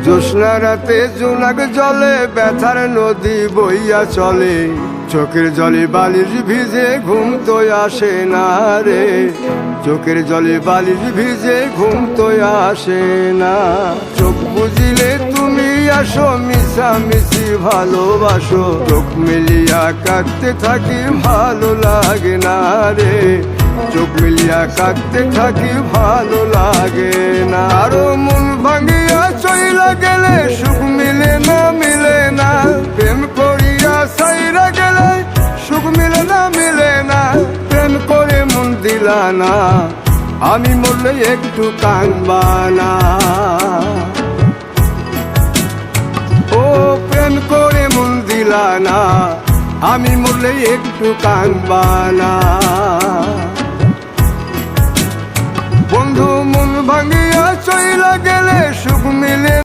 জ্যোৎস্না রাতে জোনাক জলে ব্যথার নদী বইয়া চলে, চোখের জলে বালিশ ভিজে ঘুম তো আসে না রে, চোখের জলে বালিশ ভিজে ঘুম তো আসে না। চোখ বুঝিলে তুমি আসো, মিশামিশি ভালোবাসো, চোখ মিলিয়া কাঁদতে থাকি ভালো লাগে না রে, চোখ মিলিয়া কাঁদতে থাকি ভালো লাগে না। আরো মন ভাঙিয়া চইলা গেলে সুখ মিলে না, মিলে না, প্রেম করিয়া সাইরা গেলে সুখ মিলে না, মিলে না, প্রেম করে মন দিলা না, আমি মরলে একটু কাঁদবা না। ও প্রেম করে মন দিলা না, আমি মরলে একটু কাঁদবা না। বন্ধু মন ভাঙিয়া চইলা গেলে সুখ মিলে